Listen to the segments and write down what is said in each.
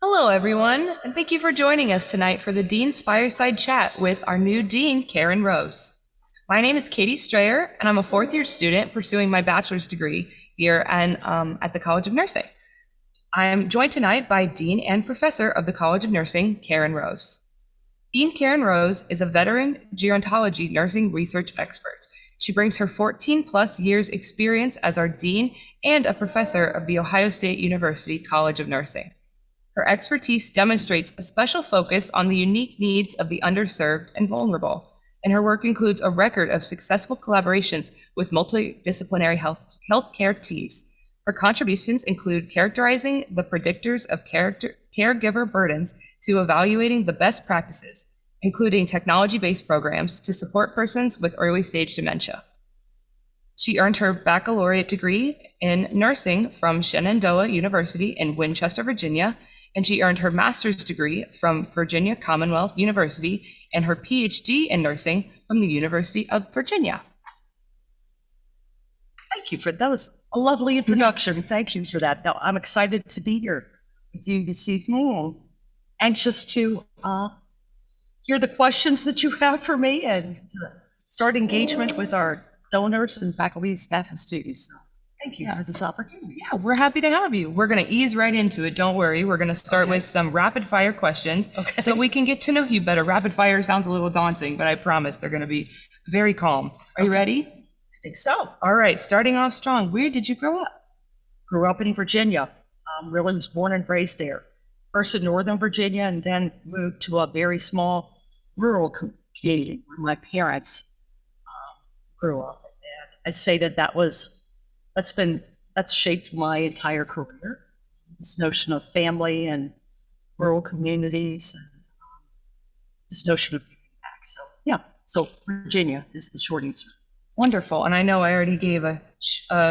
Hello, everyone, and thank you for joining us tonight for the Dean's Fireside Chat with our new Dean, Karen Rose. My name is Katie Strayer, and I'm a fourth year student pursuing my bachelor's degree here at the College of Nursing. I am joined tonight by Dean and Professor of the College of Nursing, Karen Rose. Dean Karen Rose is a veteran gerontology nursing research expert. She brings her 14 plus years experience as our Dean and a professor of the Ohio State University College of Nursing. Her expertise demonstrates a special focus on the unique needs of the underserved and vulnerable, and her work includes a record of successful collaborations with multidisciplinary healthcare teams. Her contributions include characterizing the predictors of caregiver burdens to evaluating the best practices, including technology-based programs to support persons with early-stage dementia. She earned her baccalaureate degree in nursing from Shenandoah University in Winchester, Virginia, and she earned her master's degree from Virginia Commonwealth University and her PhD in nursing from the University of Virginia. Thank you for that. Was a lovely introduction. Thank you for that. Now, I'm excited to be here with you this evening. Anxious to hear the questions that you have for me and to start engagement with our donors and faculty, staff, and students. So thank you for this opportunity. Yeah, we're happy to have you. We're going to ease right into it. Don't worry. We're going to start with some rapid fire questions so we can get to know you better. Rapid fire sounds a little daunting, but I promise they're going to be very calm. Are you ready? I think so. All right. Starting off strong. Where did you grow up? Grew up in Virginia. Really was born and raised there. First in Northern Virginia and then moved to a very small rural community where my parents grew up. And I'd say that's shaped my entire career. This notion of family and rural communities and this notion of giving back. So yeah, so Virginia is the short answer. Wonderful. And I know I already gave a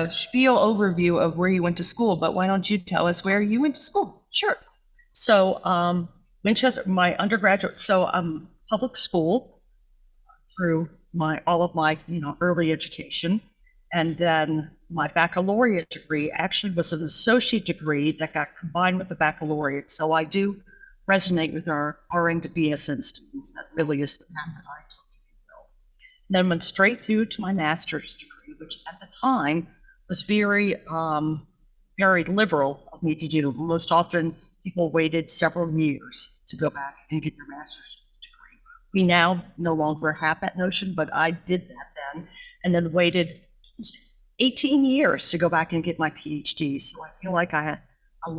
spiel overview of where you went to school, but why don't you tell us where you went to school? Sure. So Winchester, my undergraduate, public school through all of my early education. And then my baccalaureate degree actually was an associate degree that got combined with the baccalaureate. So I do resonate with our RN to BSN students. That really is the path that I took. Then went straight through to my master's degree, which at the time was very, very liberal of me to do. Most often people waited several years to go back and get their master's degree. We now no longer have that notion, but I did that then, and then waited 18 years to go back and get my PhD. So I feel like I had a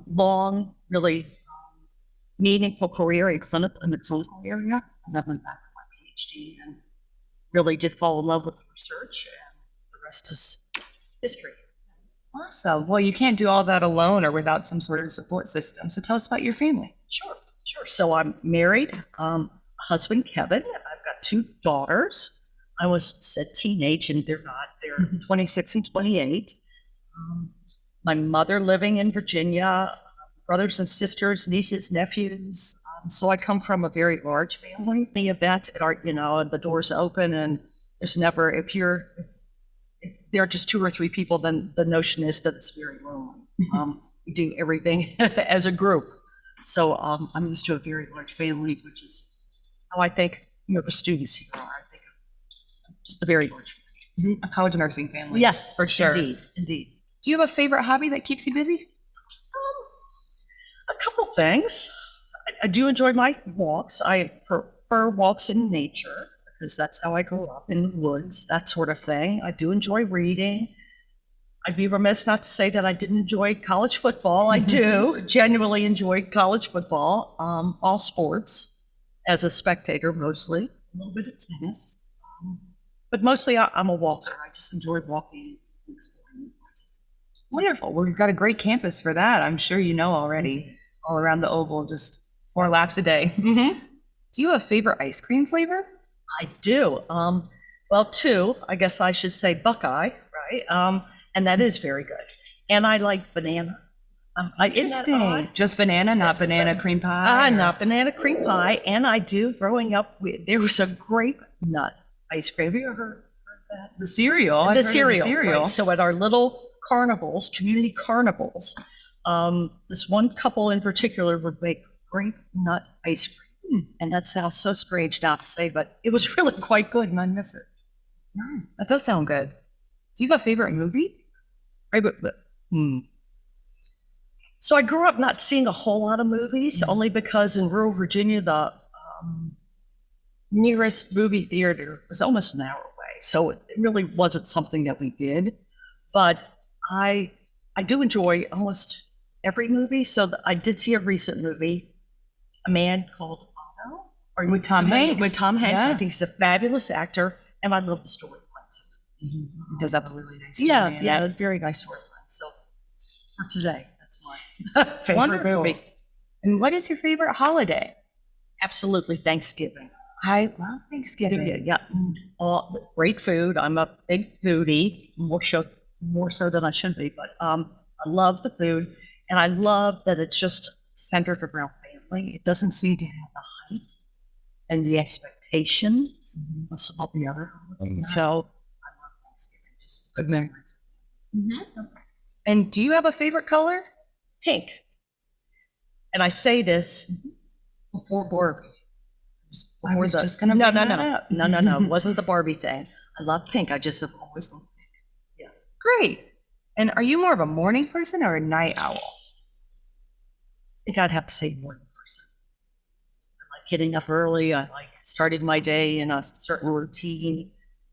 long, really meaningful career in the clinical area, and then went back for my PhD and really did fall in love with research, and the rest is history. Awesome. Well, you can't do all that alone or without some sort of support system. So tell us about your family. Sure. So I'm married, husband Kevin. I've got two daughters. I was said teenage, and they're not. They're 26 and 28. My mother living in Virginia, brothers and sisters, nieces, nephews. So I come from a very large family. The events are, the doors open, and there's never, if there are just two or three people, then the notion is that it's very lonely. We do everything as a group. So I'm used to a very large family, which is how I think the students here are. I think of just a very large family. A college nursing family. Yes, for sure. Indeed. Do you have a favorite hobby that keeps you busy? A couple things. I do enjoy my walks. I prefer walks in nature because that's how I grew up, in the woods, that sort of thing. I do enjoy reading. I'd be remiss not to say that I didn't enjoy college football. I do genuinely enjoy college football, all sports, as a spectator mostly, a little bit of tennis. But mostly I'm a walker. I just enjoy walking and exploring places. Wonderful. Well, we've got a great campus for that. I'm sure you know already. All around the Oval, just 4 laps a day. Mm-hmm. Do you have a favorite ice cream flavor? I do. Well, 2, I guess I should say Buckeye, right? And that is very good. And I like banana. Interesting. Just banana, not banana cream pie? Not banana cream pie. And I do, growing up, there was a grape nut ice cream. Have you ever heard that? The cereal. The cereal. Right. So at our little carnivals, community carnivals, This one couple in particular would make grape nut ice cream. And that sounds so strange now to say, but it was really quite good and I miss it. That does sound good. Do you have a favorite movie? Right, So I grew up not seeing a whole lot of movies, only because in rural Virginia, the nearest movie theater was almost an hour away. So it really wasn't something that we did. But I do enjoy almost every movie. So I did see a recent movie, A Man Called Otto. With Tom Hanks. With Tom Hanks. Yeah. I think he's a fabulous actor, and I love the storyline too. He does have a really nice Yeah, a very nice storyline. So for today, that's my favorite Wonderful. movie. And what is your favorite holiday? Absolutely, Thanksgiving. I love Thanksgiving. Yeah, great food. I'm a big foodie, more so than I should be. But I love the food, and I love that it's just centered around family. It doesn't seem to have the hype and the expectations of some of the other holidays. So I love Thanksgiving. Just good memories. And do you have a favorite color? Pink. And I say this before Barbie. I was Before just gonna no, bring no, that no, up. no, no, no. It wasn't the Barbie thing. I love pink. I just have always loved pink. Great. And are you more of a morning person or a night owl? I think I'd have to say morning person. I like getting up early. I like starting my day in a certain routine.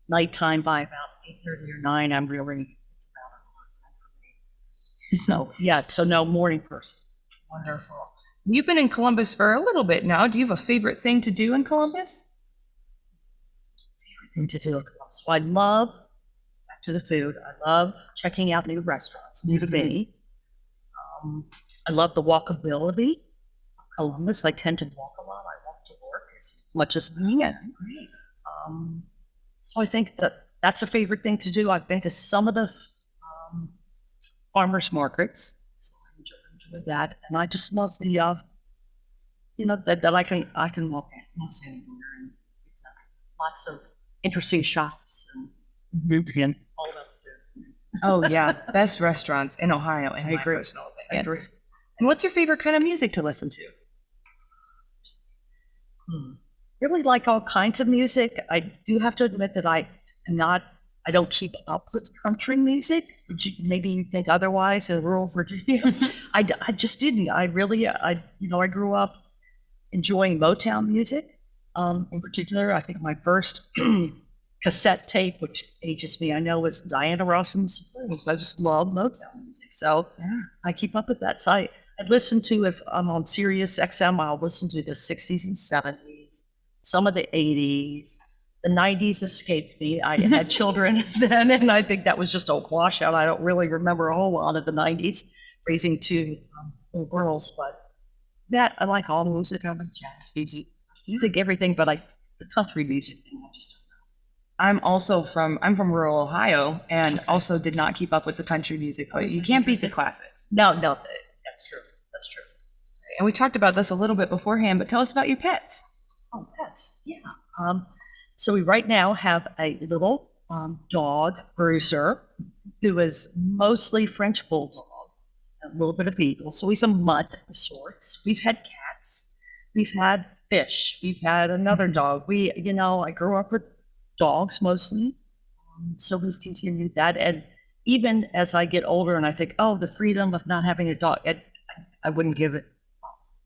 Nighttime by about 8:30 or 9, I'm really, it's about a hard time for me. So, yeah, so no, morning person. Wonderful. You've been in Columbus for a little bit now. Do you have a favorite thing to do in Columbus? Favorite thing to do in Columbus. Well, I love, back to the food, I love checking out new restaurants, new to me. I love the walkability of Columbus. I tend to walk a lot. I walk to work as much as I can. Great. So I think that that's a favorite thing to do. I've been to some of the farmers markets, so I enjoy that, and I just love the that I can walk almost anywhere, and lots of interesting shops and all that food. Oh yeah, best restaurants in Ohio. In my personal opinion. I agree. And what's your favorite kind of music to listen to? Really like all kinds of music. I do have to admit that I don't keep up with country music. Maybe you think otherwise in rural Virginia. I just didn't. I grew up enjoying Motown music. In particular, I think my first cassette tape, which ages me, I know, was Diana Ross and the Supremes. I just love Motown music. So I keep up with that. So I listen to, if I'm on Sirius XM, I'll listen to the 60s and 70s, some of the 80s. The 90s escaped me. I had children then, and I think that was just a washout. I don't really remember a whole lot of the 90s, raising two little girls, but that, I like all the music. I like jazz music. You think everything, but the country music thing, I just don't know. I'm from rural Ohio and also did not keep up with the country music, but you can't beat the classics. No, that's true. That's true. And we talked about this a little bit beforehand, but tell us about your pets. Oh, pets. Yeah. So we right now have a little dog, Bruiser, who is mostly French bulldog, a little bit of beagle. So he's a mutt of sorts. We've had cats. We've had fish. We've had another dog. I grew up with dogs mostly. So we've continued that. And even as I get older and I think, oh, the freedom of not having a dog, I wouldn't give it,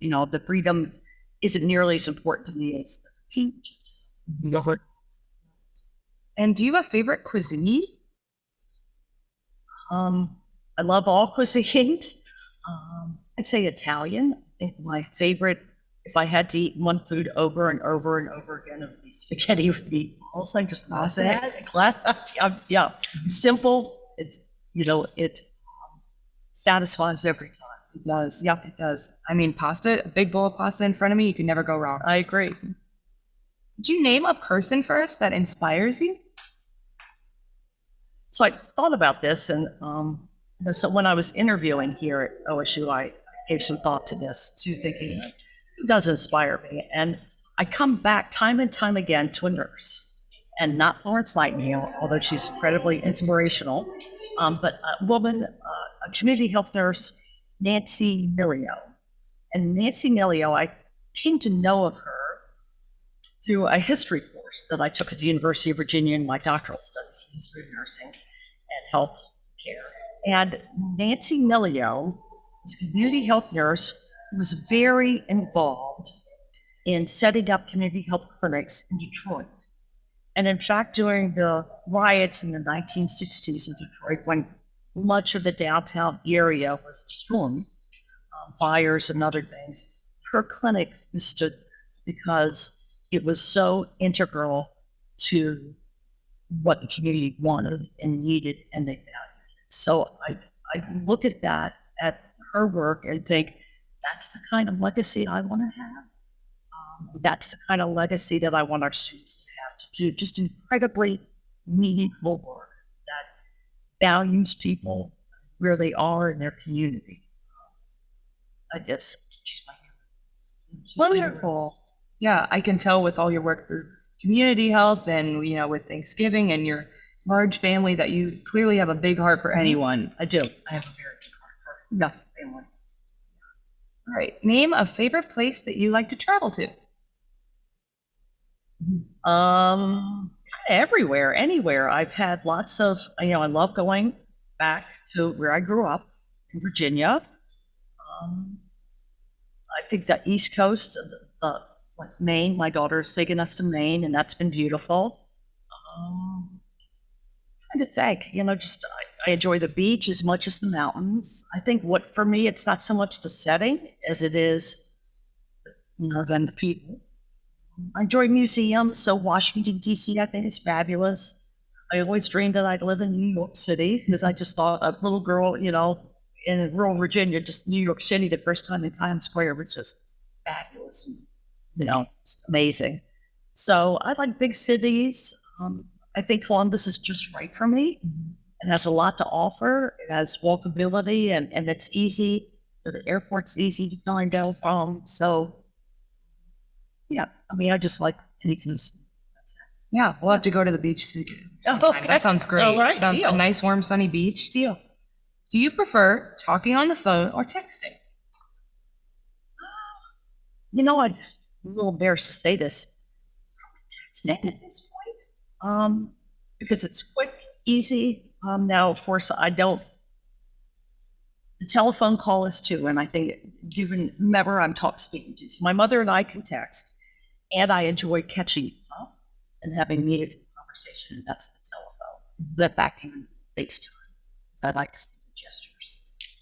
the freedom isn't nearly as important to me as the features. And do you have a favorite cuisine? I love all cuisines. I'd say Italian. I think my favorite, if I had to eat one food over and over and over again, it would be spaghetti with meatballs. I just love that. Yeah, simple. It satisfies every time. It does. Yep. It does. I mean, pasta, a big bowl of pasta in front of me, you can never go wrong. I agree. Could you name a person for us that inspires you? So I thought about this, and so when I was interviewing here at OSU, I gave some thought to this, to thinking, who does inspire me? And I come back time and time again to a nurse, and not Florence Nightingale, although she's incredibly inspirational, but a woman, a community health nurse Nancy Milio. And Nancy Milio, I came to know of her through a history course that I took at the University of Virginia in my doctoral studies, in history of nursing and health care. And Nancy Milio was a community health nurse who was very involved in setting up community health clinics in Detroit. And in fact, during the riots in the 1960s in Detroit, when much of the downtown area was destroyed, fires and other things, her clinic stood because it was so integral to what the community wanted and needed, and they valued it. So I look at that, at her work, and think that's the kind of legacy I want to have. That's the kind of legacy that I want our students to have, to do just incredibly meaningful work that values people where they are in their community. I guess she's my hero. She's my hero. Wonderful. Yeah, I can tell with all your work through community health and, you know, with Thanksgiving and your large family that you clearly have a big heart for anyone. I do. I have a very big heart for family. All right. Name a favorite place that you like to travel to. Kind of everywhere, anywhere. I've had lots of, I love going back to where I grew up in Virginia. I think the East Coast, like Maine, my daughter is taking us to Maine, and that's been beautiful. Trying to think, I enjoy the beach as much as the mountains. I think for me, it's not so much the setting as it is, than the people. I enjoy museums, so Washington, D.C., I think is fabulous. I always dreamed that I'd live in New York City because I just thought a little girl, in rural Virginia, just New York City, the first time in Times Square was just fabulous, just amazing. So I like big cities. I think Columbus is just right for me. It has a lot to offer. It has walkability and it's easy. The airport's easy to find out from. So, yeah, I just like taking this. Yeah, we'll have to go to the beach sometime. Okay. That sounds great. All right, Sounds deal. a nice, warm, sunny beach. Deal. Do you prefer talking on the phone or texting? I'm a little embarrassed to say this. Texting at this point, because it's quick, easy. Now, of course, the telephone call is too, and I think given whomever I'm speaking to. So my mother and I can text, and I enjoy catching up and having meaningful conversation. That's the telephone. That back to FaceTime. I like to see the gestures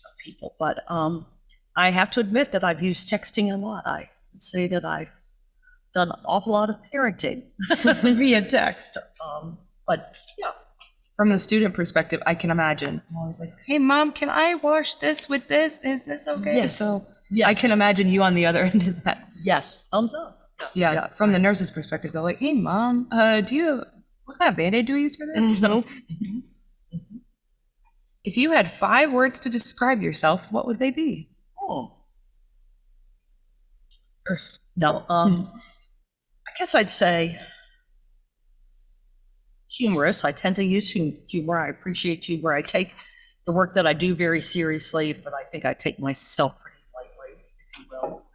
of people, but I have to admit that I've used texting a lot. I would say that I've done an awful lot of parenting via text. But yeah. From the student perspective, I can imagine. I'm always like, hey, Mom, can I wash this with this? Is this okay? Yes. So Yes. I can imagine you on the other end of that. Yes. Thumbs up. Yeah. From the nurse's perspective, they're like, hey, Mom, what kind of Band-Aid do we use for this? Mhm. If you had 5 words to describe yourself, what would they be? Oh. No. I guess I'd say humorous. I tend to use humor. I appreciate humor. I take the work that I do very seriously, but I think I take myself pretty lightly, if you will.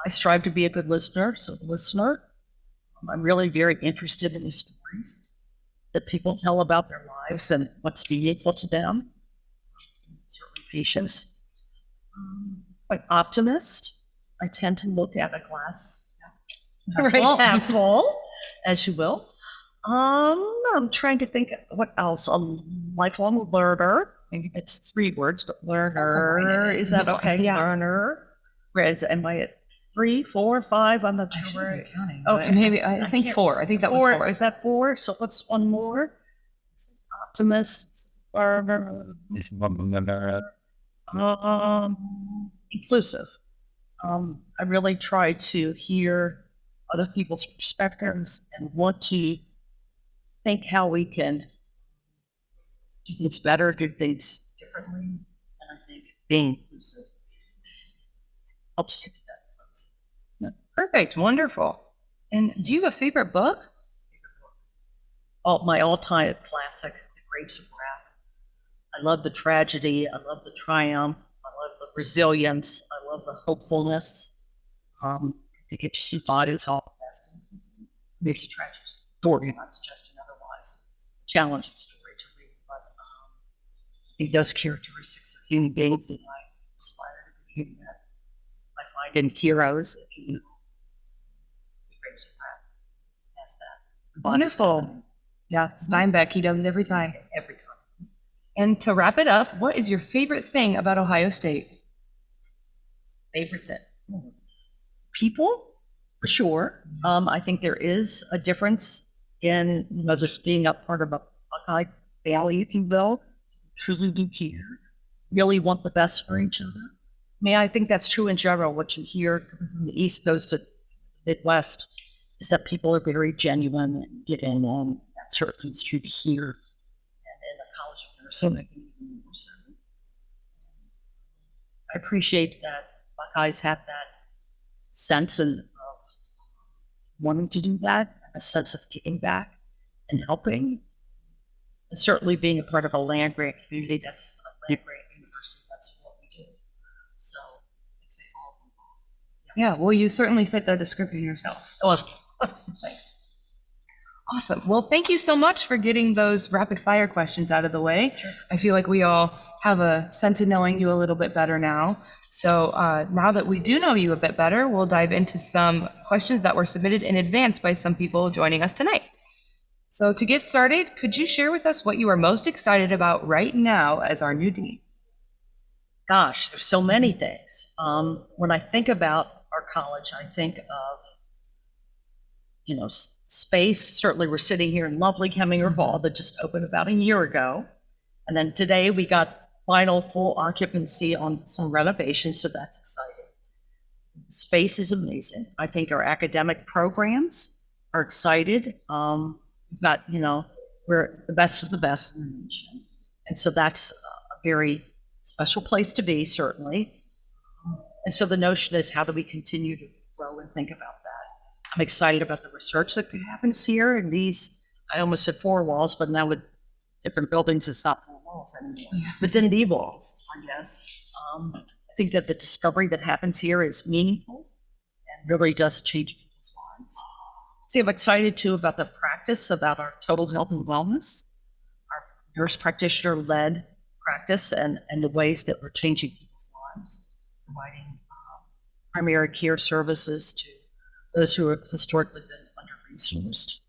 I strive to be a good listener. So, listener, I'm really very interested in the stories that people tell about their lives and what's meaningful to them. Certainly patience. An optimist. I tend to look at a glass half full, as you will. I'm trying to think what else. A lifelong learner. Maybe it's 3 words, but learner. Is that okay? Yeah. Learner. Whereas, am I at 3, 4, 5? I'm not sure. Okay, maybe I think can't- 4. I think that was 4. Is that 4? So what's one more? Optimist. Learner. Inclusive. I really try to hear other people's perspectives and want to think how we can do things better, do things differently. And I think being inclusive helps you do that. Perfect. Wonderful. And do you have a favorite book? My all-time classic, The Grapes of Wrath. I love the tragedy. I love the triumph. I love the resilience. I love the hopefulness. I think it just embodies all the best. It's a tragic story, not just an otherwise challenging story to read. But I think those characteristics of human beings that I aspire to be, that I find in heroes, if you know, the greatest friend has that. Wonderful. Yeah, Steinbeck, he does it every time. Every time. And to wrap it up, what is your favorite thing about Ohio State? Favorite thing? People, for sure. I think there is a difference in, just being a part of a Buckeye family, if you will, truly do care, really want the best for each other. I mean, I think that's true in general. What you hear from the East Coast to the Midwest is that people are very genuine and get in, and that certainly is true here. And in the College of Nursing, I think even more so. I appreciate that Buckeyes have that sense of wanting to do that, a sense of giving back and helping. And certainly being a part of a land grant community, that's a land grant university, that's what we do. So it's all of them. Yeah, well, you certainly fit the description yourself. Oh, thanks. Awesome. Well, thank you so much for getting those rapid fire questions out of the way. Sure. I feel like we all have a sense of knowing you a little bit better now. So now that we do know you a bit better, we'll dive into some questions that were submitted in advance by some people joining us tonight. So to get started, could you share with us what you are most excited about right now as our new dean? Gosh, there's so many things. When I think about our college, I think of, space. Certainly we're sitting here in lovely Heminger Hall that just opened about a year ago. And then today we got final full occupancy on some renovations, so that's exciting. Space is amazing. I think our academic programs are excited. We've got, we're the best of the best in the nation. And so that's a very special place to be, certainly. And so the notion is, how do we continue to grow and think about that? I'm excited about the research that happens here in these, I almost said 4 walls, but now with different buildings, it's not 4 walls anymore. Yeah. Within the walls, I guess. I think that the discovery that happens here is meaningful and really does change people's lives. See, I'm excited too about the practice, about our total health and wellness, our nurse practitioner-led practice, and the ways that we're changing people's lives, providing primary care services to those who have historically been under-resourced.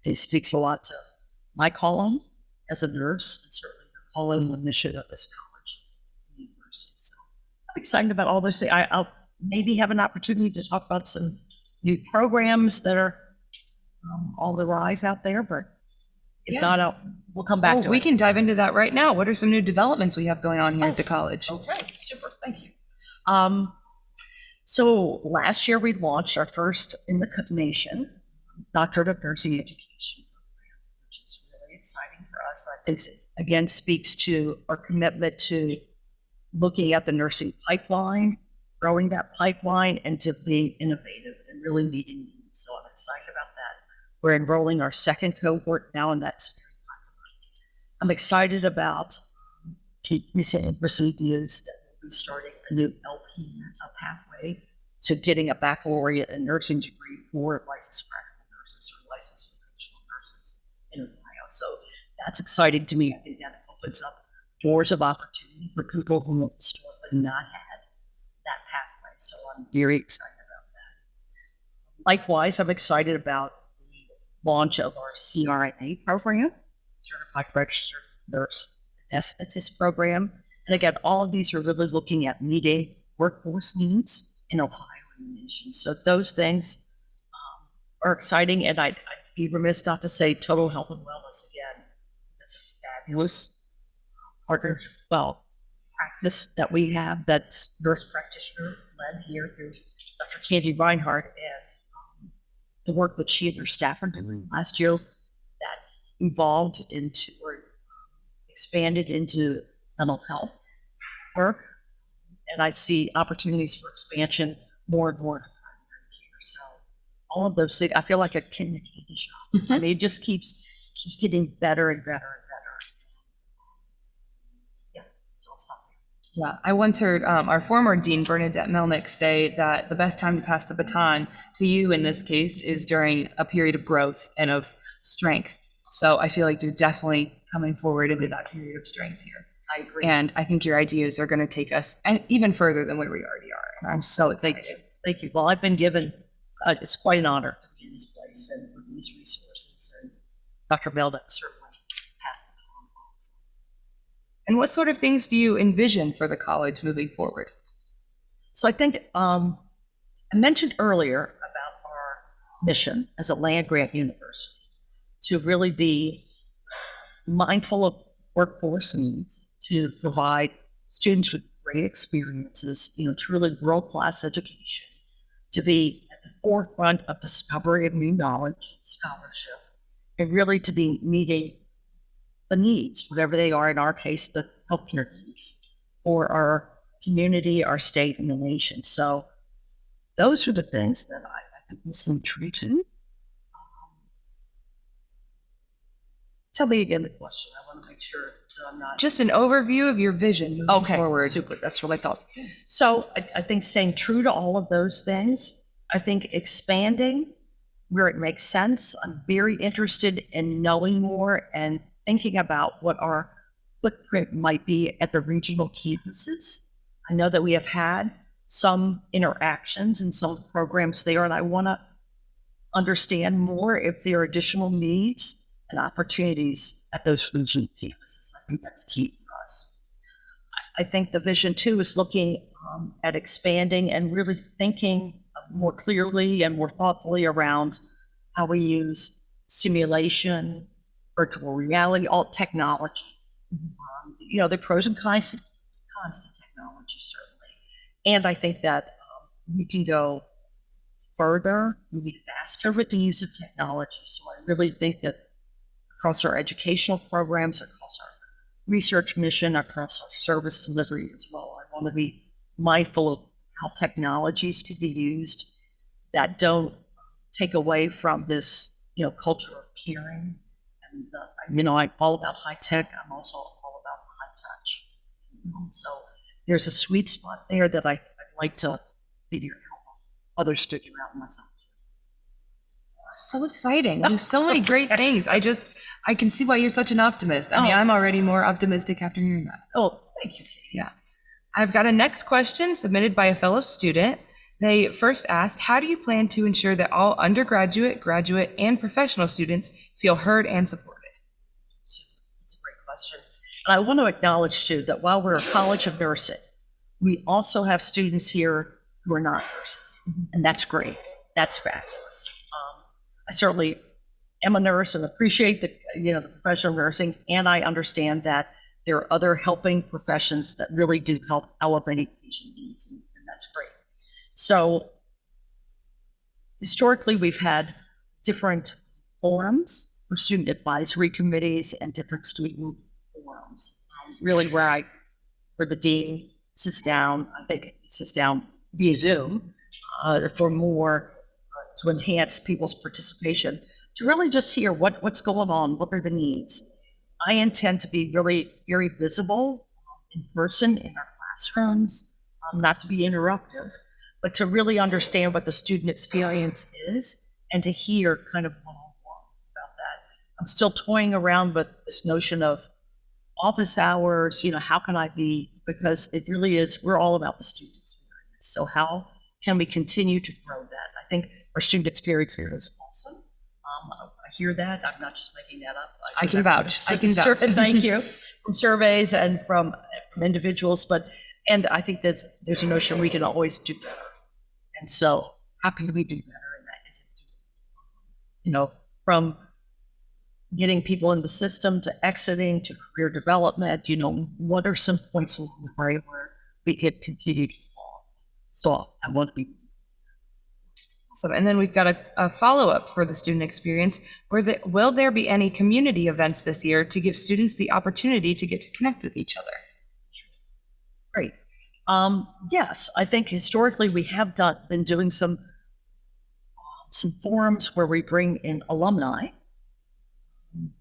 It speaks a lot to my calling as a nurse, and certainly the calling and the mission of this college and university. So I'm excited about all those things. I'll maybe have an opportunity to talk about some new programs that are on the rise out there, but if not, we'll come back to it. We can dive into that right now. What are some new developments we have going on here at the college? Okay, super, thank you. So last year we launched our first in the nation Doctorate of Nursing Education program, which is really exciting for us. I think it again speaks to our commitment to looking at the nursing pipeline, growing that pipeline, and to being innovative and really meeting needs. So I'm excited about that. We're enrolling our second cohort now, and that's very popular. I'm excited about recent news that we'll be starting a new LP, a pathway to getting a baccalaureate in nursing degree for licensed practical nurses or licensed vocational nurses in Ohio. So that's exciting to me. I think that opens up doors of opportunity for people who have historically not had that pathway. So I'm very excited about that. Likewise, I'm excited about the launch of our CRNA program, Certified Registered Nurse Anesthetist program. And again, all of these are really looking at meeting workforce needs in Ohio and the nation. So those things are exciting, and I'd be remiss not to say total health and wellness again. That's a fabulous practice that we have that's nurse practitioner led here through Dr. Candy Reinhardt, and the work that she and her staff are doing last year that evolved into or expanded into mental health work, and I see opportunities for expansion more and more in primary care. So all of those things, I feel like a kid in a candy shop. I mean, it just keeps getting better and better and better. Yeah, I once heard our former dean, Bernadette Melnick, say that the best time to pass the baton to you in this case is during a period of growth and of strength. So I feel like you're definitely coming forward into that period of strength here. I agree. And I think your ideas are going to take us even further than where we already are. And I'm so excited. Thank you. Well, I've been given, it's quite an honor to be in this place and with these resources. And Dr. Melnick certainly passed the baton also. And what sort of things do you envision for the college moving forward? So I think I mentioned earlier about our mission as a land-grant university to really be mindful of workforce needs, to provide students with great experiences, truly world-class education, to be at the forefront of discovery of new knowledge, scholarship, and really to be meeting the needs, whatever they are, in our case, the healthcare needs for our community, our state, and the nation. So those are the things that I think was intriguing. Tell me again the question. I want to make sure that I'm not... Just an overview of your vision moving forward. Super. That's what I thought. So I think staying true to all of those things. I think expanding where it makes sense. I'm very interested in knowing more and thinking about what our footprint might be at the regional campuses. I know that we have had some interactions and some programs there, and I want to understand more if there are additional needs and opportunities at those regional campuses. I think that's key for us. I think the vision too is looking at expanding and really thinking more clearly and more thoughtfully around how we use simulation, virtual reality, all technology. The pros and cons to technology, certainly. And I think that we can go further, maybe faster with the use of technology. So I really think that across our educational programs, across our research mission, across our service delivery as well, I want to be mindful of how technologies could be used that don't take away from this, culture of caring. And, I'm all about high tech. I'm also all about high touch. So there's a sweet spot there that I'd like to figure out others figure out myself too. So exciting. There's so many great things. I can see why you're such an optimist. I mean, I'm already more optimistic after hearing that. Oh, thank you. Yeah. I've got a next question submitted by a fellow student. They first asked, how do you plan to ensure that all undergraduate, graduate, and professional students feel heard and supported? That's a great question. And I want to acknowledge too that while we're a college of nursing, we also have students here who are not nurses. And that's great. That's fabulous. I certainly am a nurse and appreciate the profession of nursing, and I understand that there are other helping professions that really do help elevate patient needs, and that's great. So historically, we've had different forums for student advisory committees and different student forums. Really, where the dean sits down, I think it sits down via Zoom for more. To enhance people's participation, to really just hear what's going on, what are the needs. I intend to be really very visible in person in our classrooms, not to be interruptive, but to really understand what the student experience is and to hear kind of one-on-one about that. I'm still toying around with this notion of office hours, how can I be, because it really is, we're all about the student experience. So how can we continue to grow that? I think our student experience here is awesome. I hear that. I'm not just making that up. I can vouch. I can vouch. Thank you. From surveys and from individuals, and I think there's a notion we can always do better. And so how can we do better? And that is, from getting people in the system to exiting to career development, what are some points along the way where we could continue to evolve? So I want to be. Awesome. And then we've got a follow-up for the student experience. Will there be any community events this year to give students the opportunity to get to connect with each other? Great. Yes, I think historically we have been doing some forums where we bring in alumni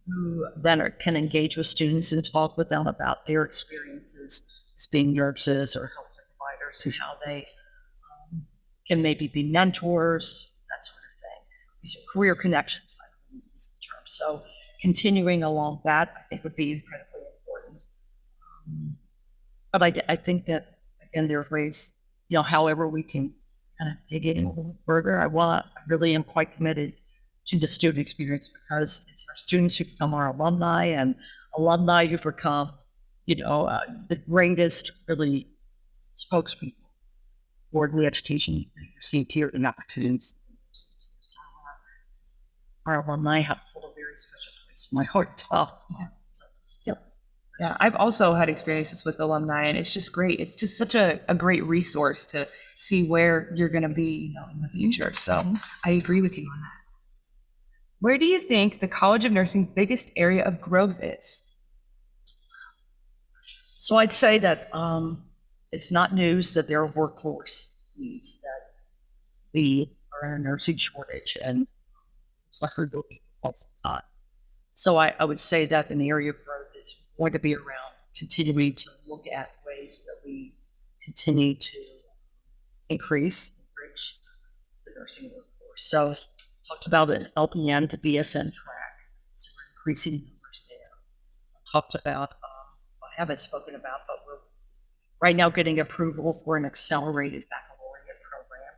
who then can engage with students and talk with them about their experiences as being nurses or healthcare providers, and how they can maybe be mentors, that sort of thing. These are career connections, I believe is the term. So continuing along that, I think would be incredibly important. But I think that, again, there are ways, however we can kind of dig in a little further. I really am quite committed to the student experience, because it's our students who become our alumni, and alumni who become, the greatest really spokespeople for the education they received here and opportunities. So, our alumni have hold a very special place in my heart. Yeah, I've also had experiences with alumni, and it's just great. It's just such a great resource to see where you're going to be, in the future. So I agree with you on that. Where do you think the College of Nursing's biggest area of growth is? So I'd say that it's not news that there are workforce needs, that we are in a nursing shortage, and it's like we're building all the time. So I would say that an area of growth is going to be around continuing to look at ways that we continue to enrich the nursing workforce. So talked about an LPN to BSN track, so we're increasing numbers there. Talked about, I haven't spoken about, but we're right now getting approval for an accelerated baccalaureate program,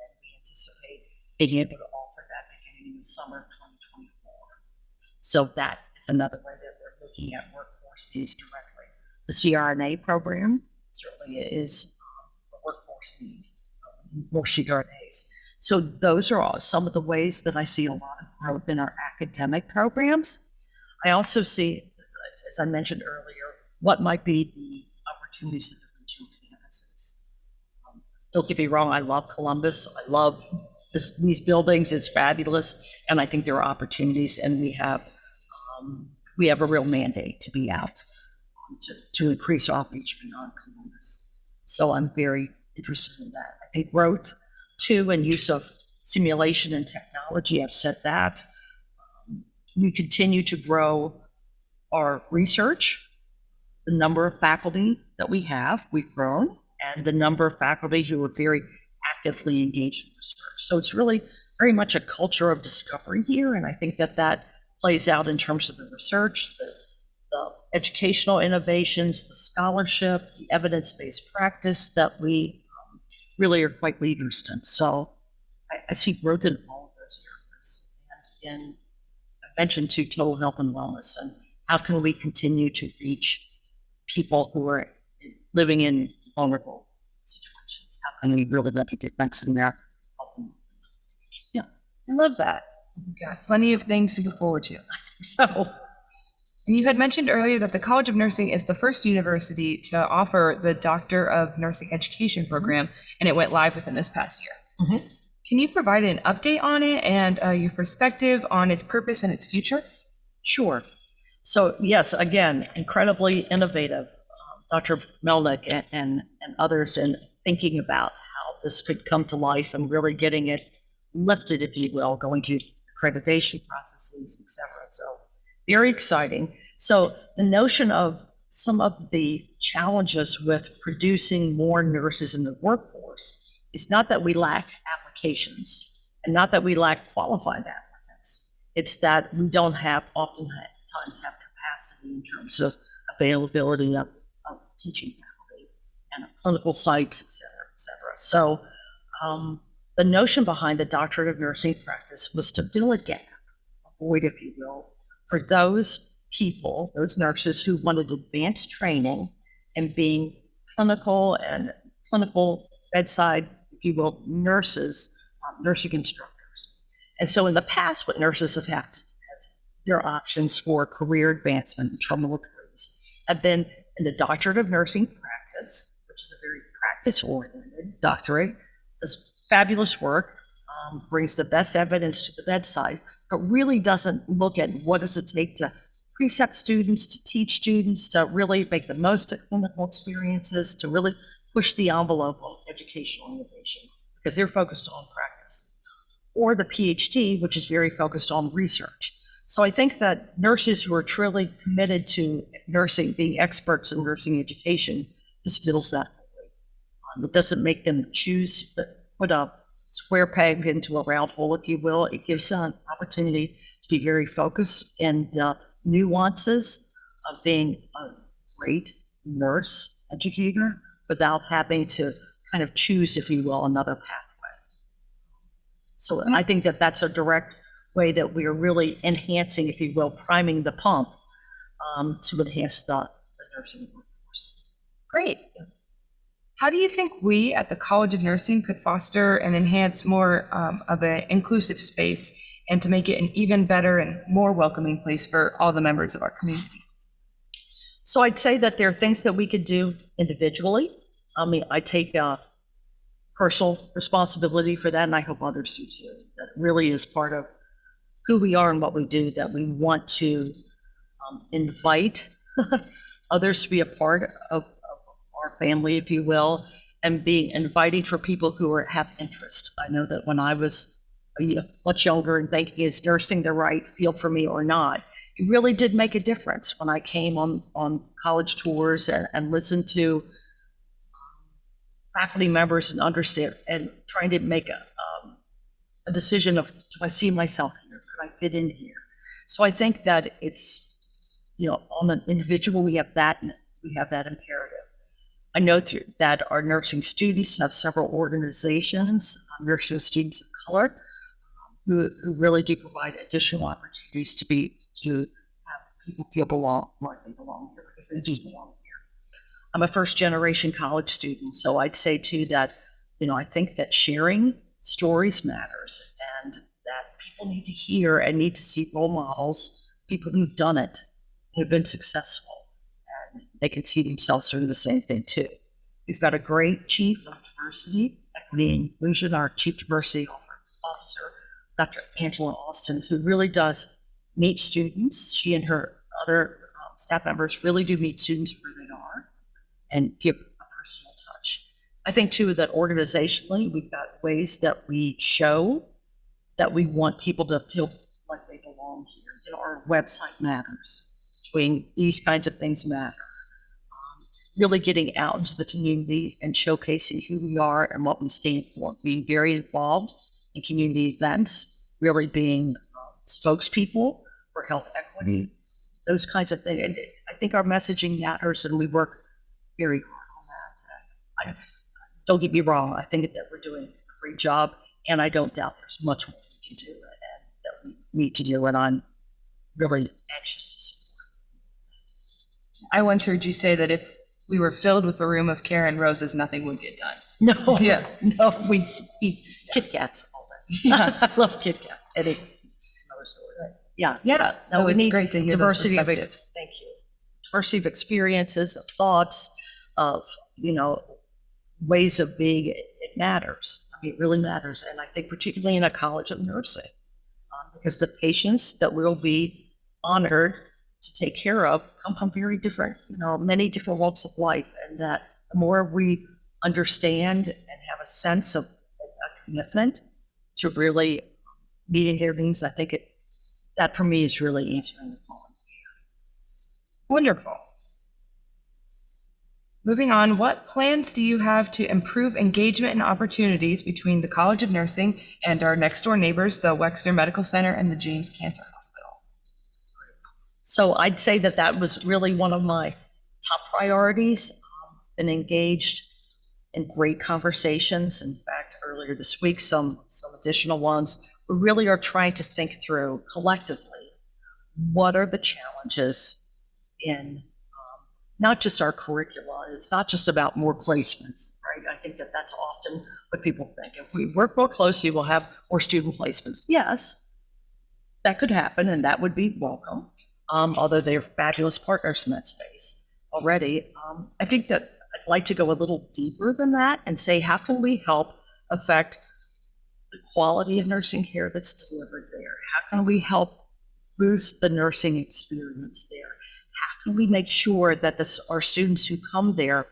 and we anticipate being able to offer that beginning in the summer of 2024. So that is another way that we're looking at workforce needs directly. The CRNA program certainly is a workforce need, more CRNAs. So those are all some of the ways that I see a lot of growth in our academic programs. I also see, as I mentioned earlier, what might be the opportunities at the regional campuses. Don't get me wrong, I love Columbus. I love these buildings. It's fabulous. And I think there are opportunities, and we have a real mandate to be out to increase outreach beyond Columbus. So I'm very interested in that. I think growth, too, and use of simulation and technology, I've said that. We continue to grow our research. The number of faculty that we've grown, and the number of faculty who are very actively engaged in research. So it's really very much a culture of discovery here, and I think that plays out in terms of the research, the educational innovations, the scholarship, the evidence-based practice that we really are quite leaders in. So I see growth in all of those areas. And I mentioned too, total health and wellness, and how can we continue to reach people who are living in vulnerable situations? How can we really make a difference in their health? Yeah, I love that. We've got plenty of things to look forward to. So, and you had mentioned earlier that the College of Nursing is the first university to offer the Doctor of Nursing Education program, and it went live within this past year. Can you provide an update on it and your perspective on its purpose and its future? Sure. So yes, again, incredibly innovative, Dr. Melnick and others in thinking about how this could come to life and really getting it lifted, if you will, going through accreditation processes, et cetera. So very exciting. So the notion of some of the challenges with producing more nurses in the workforce is not that we lack applications and not that we lack qualified applicants. It's that we don't oftentimes have capacity in terms of availability of teaching faculty and clinical sites, et cetera, et cetera. So the notion behind the Doctorate of Nursing practice was to fill a gap, a void, if you will, for those people, those nurses who wanted advanced training and being clinical bedside, if you will, nurses, nursing instructors. And so in the past, what nurses have had their options for career advancement and terminal degrees have been in the Doctorate of Nursing practice, which is a very practice-oriented doctorate, does fabulous work, brings the best evidence to the bedside, but really doesn't look at what does it take to precept students, to teach students, to really make the most of clinical experiences, to really push the envelope of educational innovation, because they're focused on practice. Or the PhD, which is very focused on research. So I think that nurses who are truly committed to nursing, being experts in nursing education, just fills that void. It doesn't make them choose, but put a square peg into a round hole, if you will. It gives them an opportunity to be very focused in the nuances of being a great nurse educator without having to kind of choose, if you will, another pathway. So I think that that's a direct way that we are really enhancing, if you will, priming the pump to enhance the nursing workforce. Great. How do you think we at the College of Nursing could foster and enhance more of an inclusive space and to make it an even better and more welcoming place for all the members of our community? So I'd say that there are things that we could do individually. I mean, I take personal responsibility for that, and I hope others do too. That really is part of who we are and what we do, that we want to invite others to be a part of our family, if you will, and being inviting for people who have interest. I know that when I was much younger and thinking, is nursing the right field for me or not? It really did make a difference when I came on college tours and listened to faculty members and understand and trying to make a decision of, do I see myself here? Could I fit in here? So I think that it's, on an individual, we have that imperative. I know that our nursing students have several organizations, nursing students of color, who really do provide additional opportunities to have people feel like they belong here, because they do belong here. I'm a first generation college student, so I'd say too that, I think that sharing stories matters, and that people need to hear and need to see role models, people who've done it, who've been successful, and they can see themselves doing the same thing too. We've got a great chief of diversity, equity, and inclusion, our chief diversity officer, Dr. Angela Austin, who really does meet students. She and her other staff members really do meet students where they are and give a personal touch. I think too that organizationally, we've got ways that we show that we want people to feel like they belong here. Our website matters. Doing these kinds of things matter. Really getting out into the community and showcasing who we are and what we stand for. Being very involved in community events, really being spokespeople for health equity, those kinds of things. And I think our messaging matters, and we work very hard on that. Don't get me wrong, I think that we're doing a great job, and I don't doubt there's much more we can do and that we need to do, and I'm really anxious to support. I once heard you say that if we were filled with a room of Karen Roses, nothing would get done. No, Yeah. no, we eat Kit Kats all day. Yeah. I love Kit Kat. It's another story, right? Yeah. Yeah. So we it's need great to hear those diversity of perspectives. thank you. Diversity of experiences, of thoughts, of ways of being. It matters. I mean, it really matters, and I think particularly in a college of nursing, because the patients that we'll be honored to take care of come from very different, many different walks of life, and that the more we understand and have a sense of a commitment to really meeting their needs, I think that for me is really answering the phone. Wonderful. Moving on, what plans do you have to improve engagement and opportunities between the College of Nursing and our next door neighbors, the Wexner Medical Center and the James Cancer Hospital? So I'd say that was really one of my top priorities, and engaged in great conversations. In fact, earlier this week, some additional ones. We really are trying to think through collectively, what are the challenges in not just our curricula. It's not just about more placements, right? I think that's often what people think. If we work more closely, we'll have more student placements. Yes, that could happen, and that would be welcome. Although they're fabulous partners in that space already. I think that I'd like to go a little deeper than that and say, how can we help affect the quality of nursing care that's delivered there? How can we help boost the nursing experience there? How can we make sure that our students who come there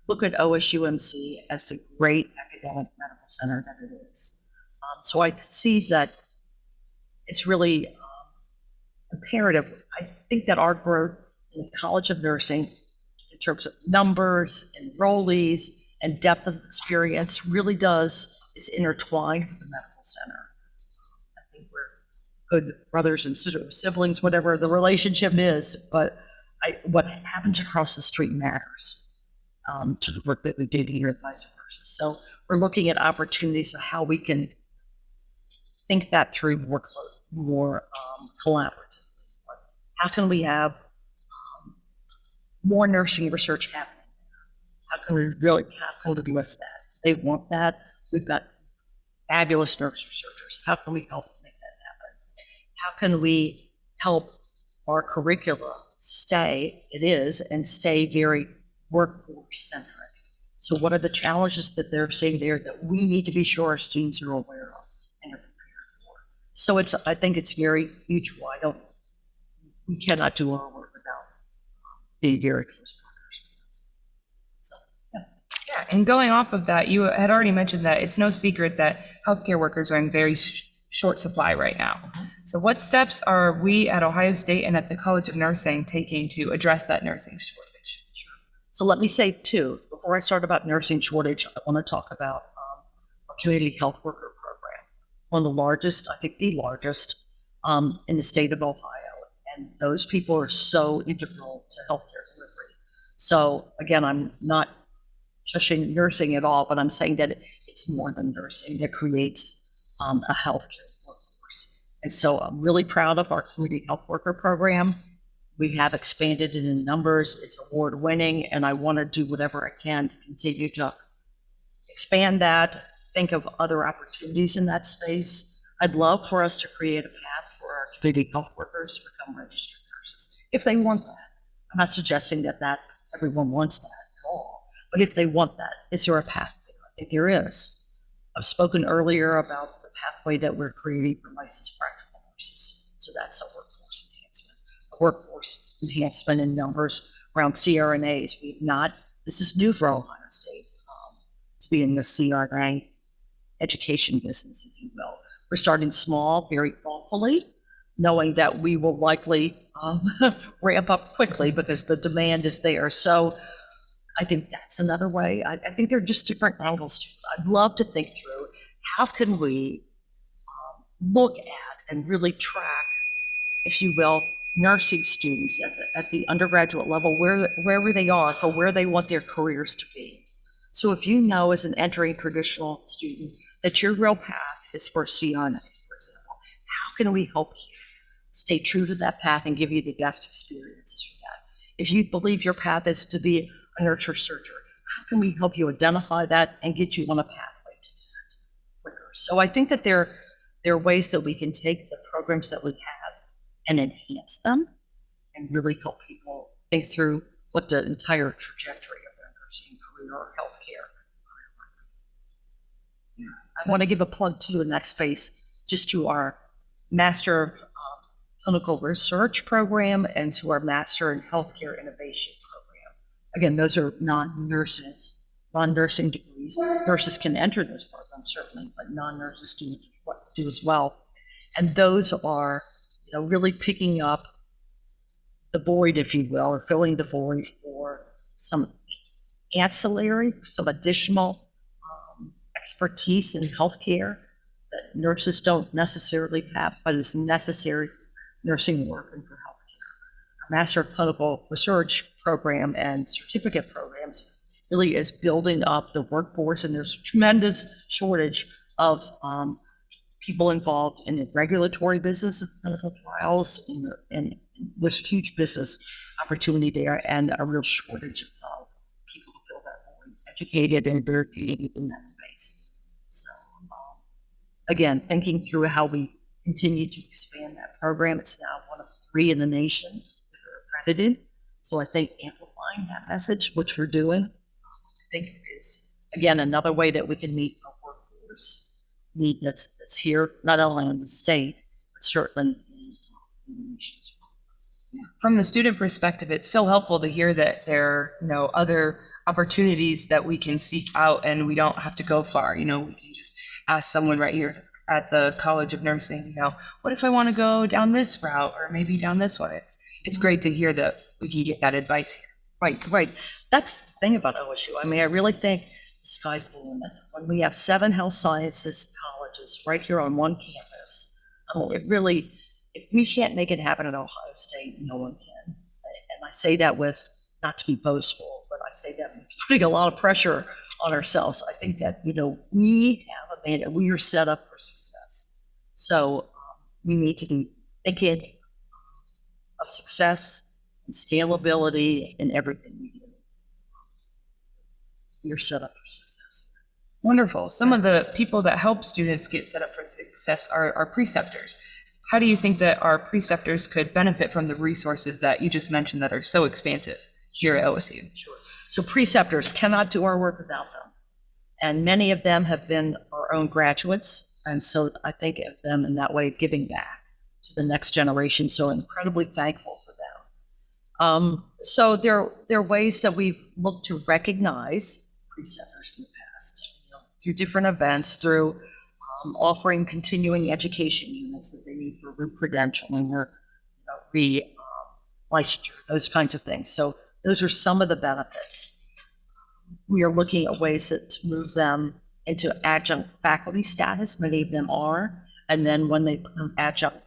look at OSUMC as the great academic medical center that it is? So I see that it's really imperative. I think that our growth in the College of Nursing in terms of numbers, enrollees, and depth of experience really is intertwined with the medical center. I think we're good brothers and sisters, siblings, whatever the relationship is, but what happens across the street matters to the work that we did here and vice versa. So we're looking at opportunities of how we can think that through more collaboratively. How can we have more nursing research happening? How can we really tackle with that? They want that. We've got fabulous nurse researchers. How can we help make that happen? How can we help our curricula stay very workforce centric? So what are the challenges that they're seeing there that we need to be sure our students are aware of and are prepared for? So I think it's very mutual. We cannot do our work without being very close partners. So, Yeah, and going off of that, you had already mentioned that it's no secret that healthcare workers are in very short supply right now. So what steps are we at Ohio State and at the College of Nursing taking to address that nursing shortage? So let me say too, before I start about nursing shortage, I want to talk about our community health worker program, one of the largest, I think the largest in the state of Ohio. And those people are so integral to healthcare delivery. So again, I'm not shushing nursing at all, but I'm saying that it's more than nursing that creates a healthcare workforce. And so I'm really proud of our community health worker program. We have expanded it in numbers. It's award winning, and I want to do whatever I can to continue to expand that, think of other opportunities in that space. I'd love for us to create a path for our community health workers to become registered nurses, if they want that. I'm not suggesting that everyone wants that at all, but if they want that, is there a path there? I think there is. I've spoken earlier about the pathway that we're creating for licensed practical nurses. So that's a workforce enhancement. A workforce enhancement in numbers around CRNAs. This is new for Ohio State, to be in the CRNA education business, if you will. We're starting small, very thoughtfully, knowing that we will likely ramp up quickly because the demand is there. So I think that's another way. I think there are just different angles to it. I'd love to think through how can we look at and really track, if you will, nursing students at the undergraduate level, wherever they are, for where they want their careers to be. So if you know as an entering traditional student that your real path is for CRNA, for example, how can we help you stay true to that path and give you the best experiences for that? If you believe your path is to be a nurse researcher, how can we help you identify that and get you on a pathway to that quicker? So I think that there are ways that we can take the programs that we have and enhance them and really help people think through what the entire trajectory of their nursing career or healthcare career might be. I want to give a plug too in that space just to our Master of Clinical Research program and to our Master in Healthcare Innovation program. Again, those are non-nursing degrees. Nurses can enter those programs certainly, but non-nurses do as well. And those are really picking up the void, if you will, or filling the void for some ancillary, some additional expertise in healthcare that nurses don't necessarily have, but is necessary for nursing work and for healthcare. Our Master of Clinical Research program and certificate programs really is building up the workforce, and there's a tremendous shortage of people involved in the regulatory business of clinical trials, and there's a huge business opportunity there and a real shortage of people who fill that void, educated and very in that space. So again, thinking through how we continue to expand that program. It's now one of 3 in the nation that are accredited. So I think amplifying that message, which we're doing, I think is, again, another way that we can meet our workforce need that's here, not only in the state, but certainly in the nation as well. From the student perspective, it's so helpful to hear that there are other opportunities that we can seek out and we don't have to go far. We can just ask someone right here at the College of Nursing, what if I want to go down this route or maybe down this one? It's great to hear that we can get that advice here. Right. That's the thing about OSU. I mean, I really think the sky's the limit. When we have 7 health sciences colleges right here on one campus, it really, if we can't make it happen at Ohio State, no one can. And I say that with, not to be boastful, but I say that with putting a lot of pressure on ourselves. I think that, we have a man, we are set up for success. So we need to be thinking of success and scalability in everything we do. You're set up for success. Wonderful. Some of the people that help students get set up for success are preceptors. How do you think that our preceptors could benefit from the resources that you just mentioned that are so expansive here at OSU? Sure. So preceptors cannot do our work without them. And many of them have been our own graduates. And so I think of them in that way, giving back to the next generation. So incredibly thankful for them. So there are ways that we've looked to recognize preceptors in the past, through different events, through offering continuing education units that they need for re-credentialing or licensure, those kinds of things. So those are some of the benefits. We are looking at ways to move them into adjunct faculty status. Many of them are. And then when they become adjunct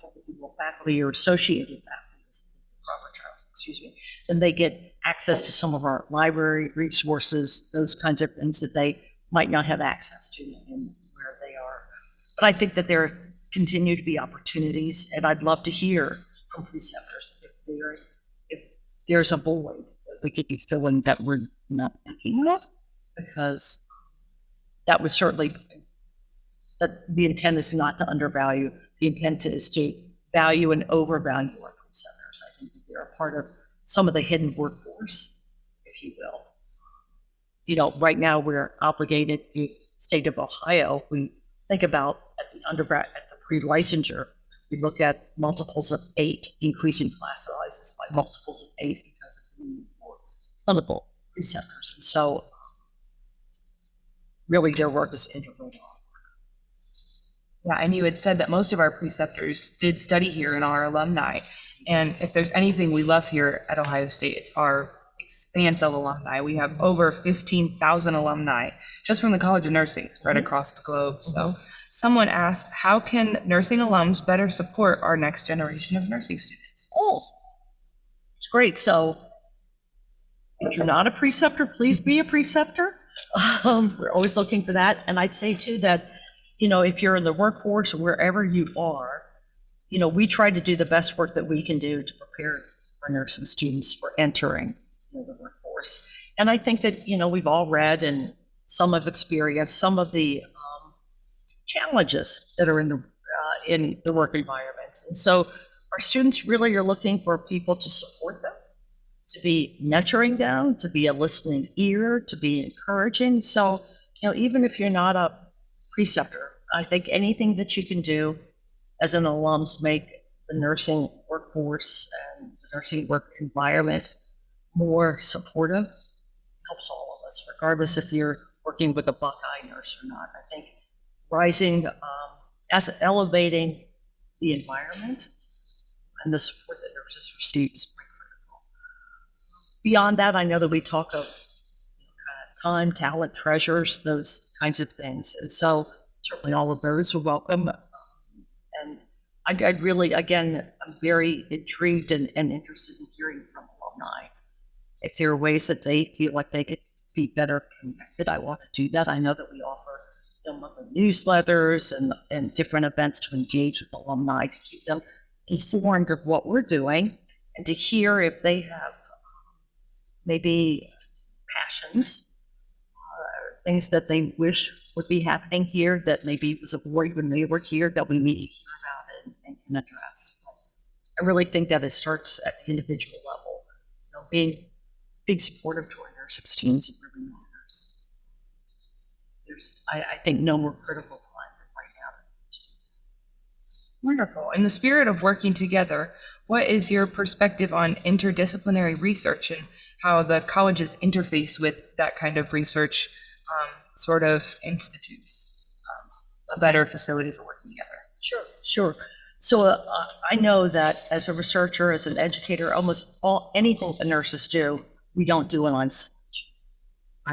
faculty or associated faculty, is the proper term, then they get access to some of our library resources, those kinds of things that they might not have access to in where they are. But I think that there continue to be opportunities, and I'd love to hear from preceptors if there's a void that we could be filling that we're not thinking of, because that was certainly, that the intent is not to undervalue. The intent is to value and overvalue our preceptors. I think that they're a part of some of the hidden workforce, if you will. Right now we're obligated to the state of Ohio. We think about at the undergrad, at the pre-licensure, we look at multiples of 8, increasing class sizes by multiples of 8 because of the need for clinical preceptors. And so really their work is integral. Yeah, and you had said that most of our preceptors did study here in our alumni. And if there's anything we love here at Ohio State, it's our expanse of alumni. We have over 15,000 alumni just from the College of Nursing spread across the globe. So someone asked, how can nursing alums better support our next generation of nursing students? Oh, it's great. So if you're not a preceptor, please be a preceptor. We're always looking for that. And I'd say too that, if you're in the workforce or wherever you are, we try to do the best work that we can do to prepare our nursing students for entering the workforce. And I think that, we've all read and some have experienced some of the challenges that are in the work environments. And so our students really are looking for people to support them, to be nurturing them, to be a listening ear, to be encouraging. So, even if you're not a preceptor, I think anything that you can do as an alum to make the nursing workforce and the nursing work environment more supportive helps all of us, regardless if you're working with a Buckeye nurse or not. I think rising, elevating the environment and the support that nurses receive is quite critical. Beyond that, I know that we talk of time, talent, treasures, those kinds of things. And so certainly all of those are welcome. And I'd really, again, I'm very intrigued and interested in hearing from alumni. If there are ways that they feel like they could be better connected, I want to do that. I know that we offer monthly newsletters and different events to engage with alumni, to keep them informed of what we're doing and to hear if they have maybe passions, things that they wish would be happening here that maybe was a void when they were here that we need to hear about and can address. I really think that it starts at the individual level. Being supportive to our nursing students really matters. There's, I think, no more critical climate right now. Wonderful. In the spirit of working together, what is your perspective on interdisciplinary research and how the colleges interface with that kind of research sort of institutes a better facility for working together? Sure. So I know that as a researcher, as an educator, almost anything the nurses do we don't do it on stage.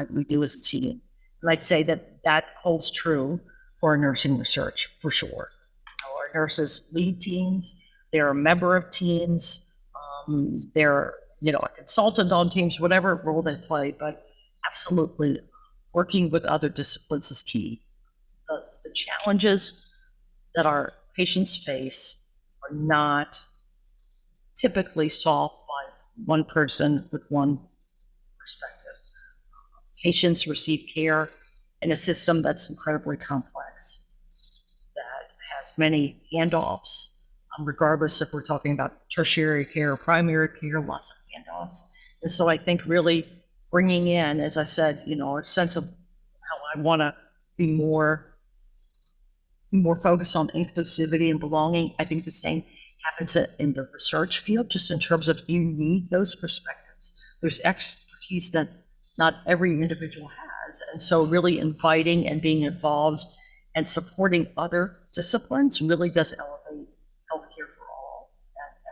We do as a team. And I'd say that that holds true for nursing research, for sure. Our nurses lead teams, they're a member of teams, they're, a consultant on teams, whatever role they play, but absolutely working with other disciplines is key. The challenges that our patients face are not typically solved by one person with one perspective. Patients receive care in a system that's incredibly complex, that has many handoffs, regardless if we're talking about tertiary care or primary care, lots of handoffs. And so I think really bringing in, as I said, a sense of how I want to be more focused on inclusivity and belonging. I think the same happens in the research field, just in terms of you need those perspectives. There's expertise that not every individual has. And so really inviting and being involved and supporting other disciplines really does elevate healthcare for all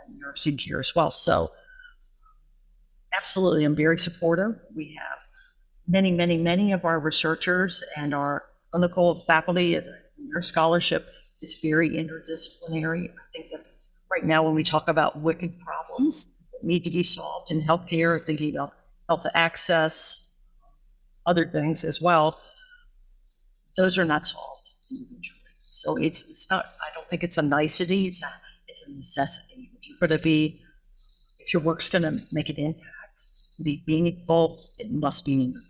and nursing care as well. So absolutely, I'm very supportive. We have many of our researchers and our clinical faculty, their scholarship is very interdisciplinary. I think that right now when we talk about wicked problems that need to be solved in healthcare, thinking about health access, other things as well, those are not solved individually. So it's not, I don't think it's a nicety, it's a necessity. If your work's gonna make an impact, be meaningful, it must be meaningful.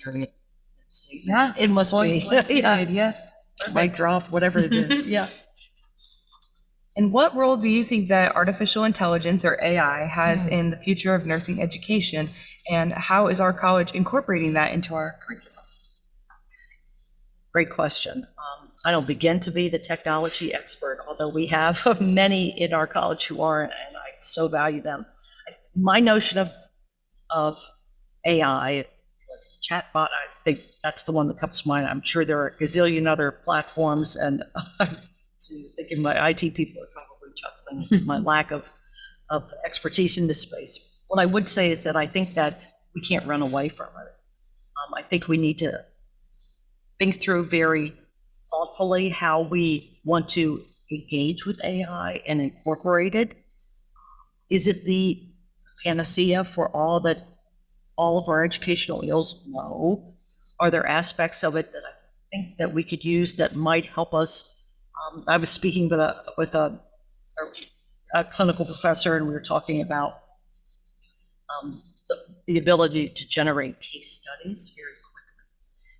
Period. Yeah, It must be. Yeah. Yes. Mic drop, whatever it is. Yeah. And what role do you think that artificial intelligence or AI has in the future of nursing education, and how is our college incorporating that into our curriculum? Great question. I don't begin to be the technology expert, although we have many in our college who are, and I so value them. My notion of AI, chatbot, I think that's the one that comes to mind. I'm sure there are a gazillion other platforms, and thinking my IT people are probably chuckling at my lack of expertise in this space. What I would say is that I think that we can't run away from it. I think we need to think through very thoughtfully how we want to engage with AI and incorporate it. Is it the panacea for all of our educational ills? No. Are there aspects of it that I think that we could use that might help us? I was speaking with a clinical professor, and we were talking about the ability to generate case studies very quickly.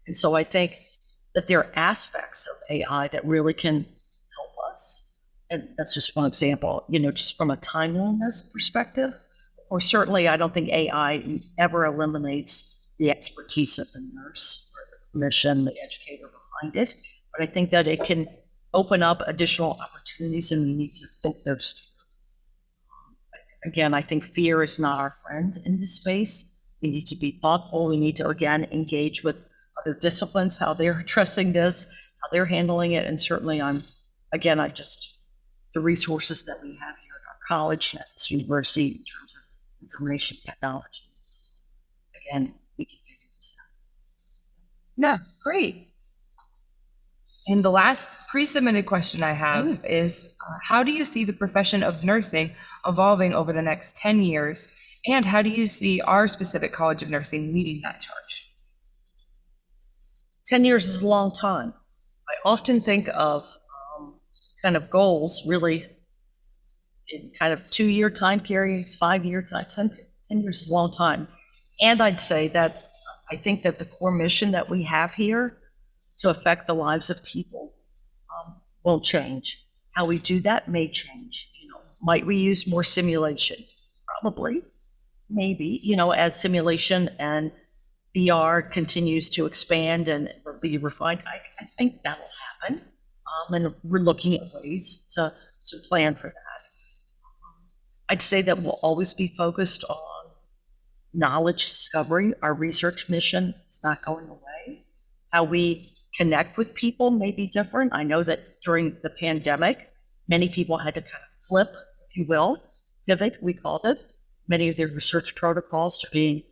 And so I think that there are aspects of AI that really can help us. And that's just one example, just from a timeliness perspective. Or certainly, I don't think AI ever eliminates the expertise of the nurse or the clinician, the educator behind it. But I think that it can open up additional opportunities, and we need to think those through. Again, I think fear is not our friend in this space. We need to be thoughtful. We need to, again, engage with other disciplines, how they're addressing this, how they're handling it. And certainly the resources that we have here at our college and at this university in terms of information technology. Again, we can figure this out. Yeah, great. And the last pre-submitted question I have is, how do you see the profession of nursing evolving over the next 10 years? And how do you see our specific College of Nursing leading that charge? 10 years is a long time. I often think of kind of goals really in kind of 2-year time periods, 5-year time, 10 years is a long time. And I'd say that I think that the core mission that we have here to affect the lives of people won't change. How we do that may change. Might we use more simulation? Probably, maybe, as simulation and VR continues to expand and be refined, I think that'll happen. And we're looking at ways to plan for that. I'd say that we'll always be focused on knowledge discovery. Our research mission is not going away. How we connect with people may be different. I know that during the pandemic, many people had to kind of flip, if you will, pivot, we called it, many of their research protocols to being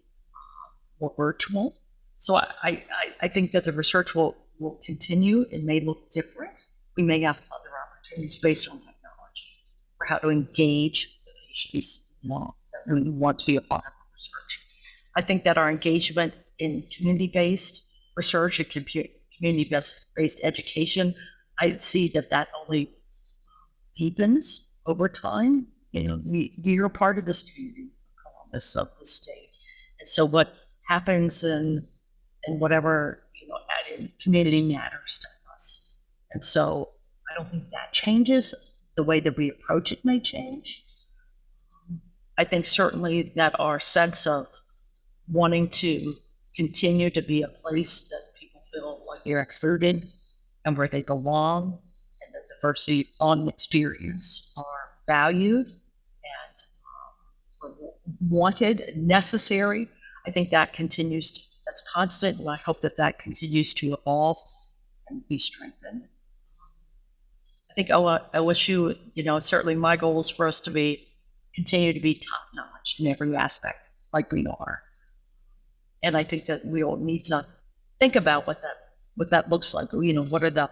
more virtual. So I think that the research will continue. It may look different. We may have other opportunities based on technology for how to engage the patients who want to be a part of research. I think that our engagement in community-based research and community-based education, I see that only deepens over time. You know, we are part of this community of Columbus, of the state. And so what happens in whatever, added community matters to us. And so I don't think that changes. The way that we approach it may change. I think certainly that our sense of wanting to continue to be a place that people feel like they're included and where they belong, and that diversity on experience are valued and wanted, necessary. I think that continues that's constant, and I hope that continues to evolve and be strengthened. I think OSU, certainly my goal is for us to continue to be top notch in every aspect, like we are. And I think that we all need to think about what that looks like. What are the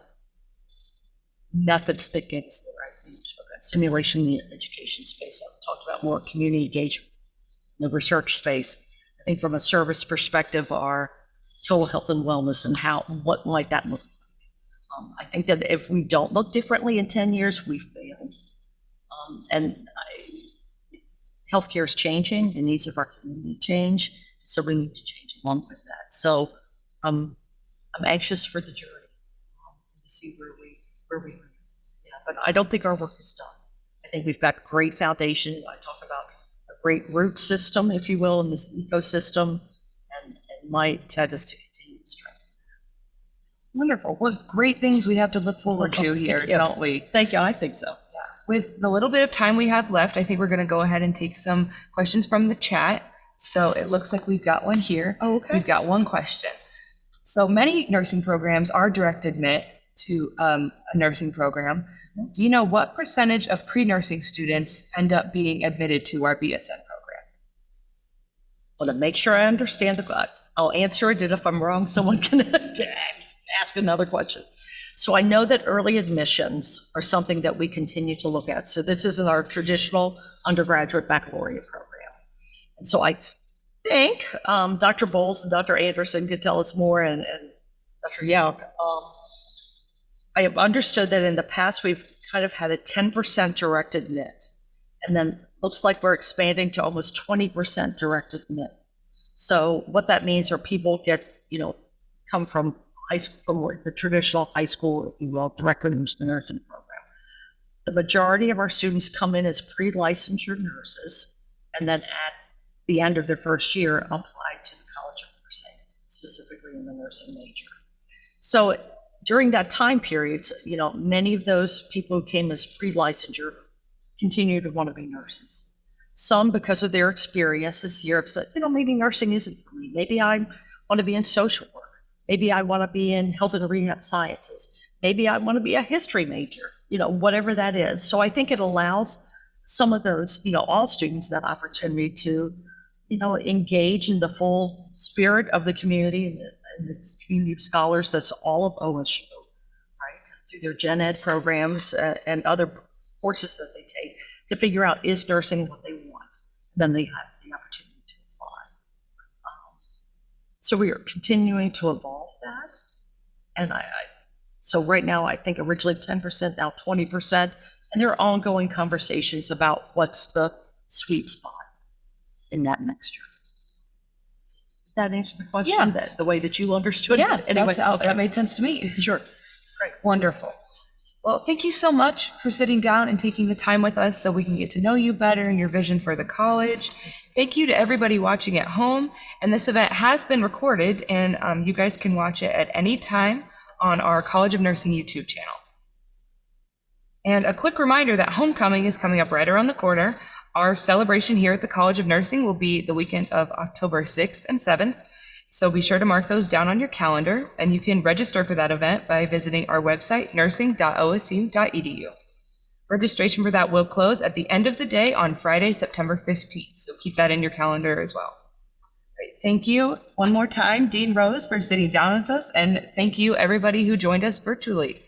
methods that get us the right things for that simulation in the education space? I've talked about more community engagement in the research space. I think from a service perspective, our total health and wellness and what might that look like? I think that if we don't look differently in 10 years, we failed. Healthcare is changing, the needs of our community change, so we need to change along with that. So I'm anxious for the journey to see where we are. Yeah, but I don't think our work is done. I think we've got great foundation. I talk about a great root system, if you will, in this ecosystem, and might tend us to continue to strengthen. Wonderful. What great things we have to look forward to here, don't we? Thank you. I think so. Yeah. With the little bit of time we have left, I think we're going to go ahead and take some questions from the chat. So it looks like we've got one here. Oh, okay. We've got one question. So many nursing programs are direct admit to a nursing program. Do you know what percentage of pre-nursing students end up being admitted to our BSN program? I want to make sure I understand I'll answer it, and if I'm wrong, someone can ask another question. So I know that early admissions are something that we continue to look at. So this isn't our traditional undergraduate baccalaureate program. And so I think Dr. Bowles and Dr. Anderson could tell us more, and Dr. Yauk. I have understood that in the past we've kind of had a 10% direct admit, and then looks like we're expanding to almost 20% direct admit. So what that means are people come from the traditional high school, if you will, directly into the nursing program. The majority of our students come in as pre-licensure nurses, and then at the end of their first year, apply to the College of Nursing, specifically in the nursing major. So during that time period, many of those people who came as pre-licensure continue to want to be nurses. Some, because of their experiences here, have said, maybe nursing isn't for me. Maybe I want to be in social work. Maybe I want to be in health and rehab sciences. Maybe I want to be a history major, whatever that is. So I think it allows some of those, all students that opportunity to, engage in the full spirit of the community and its community of scholars. That's all of OSU, right? Through their gen ed programs and other courses that they take to figure out, is nursing what they want? Then they have the opportunity to apply. So we are continuing to evolve that. And so right now, I think originally 10%, now 20%, and there are ongoing conversations about what's the sweet spot in that mixture. Does that answer the question? Yeah. The way that you understood Yeah, it? Anyway, that made sense to me. Sure. Great. Wonderful. Well, thank you so much for sitting down and taking the time with us so we can get to know you better and your vision for the college. Thank you to everybody watching at home. And this event has been recorded, and you guys can watch it at any time on our College of Nursing YouTube channel. And a quick reminder that homecoming is coming up right around the corner. Our celebration here at the College of Nursing will be the weekend of October 6th and 7th. So be sure to mark those down on your calendar, and you can register for that event by visiting our website, nursing.osu.edu. Registration for that will close at the end of the day on Friday, September 15th. So keep that in your calendar as well. Great. Thank you one more time, Dean Rose, for sitting down with us. And thank you, everybody who joined us virtually.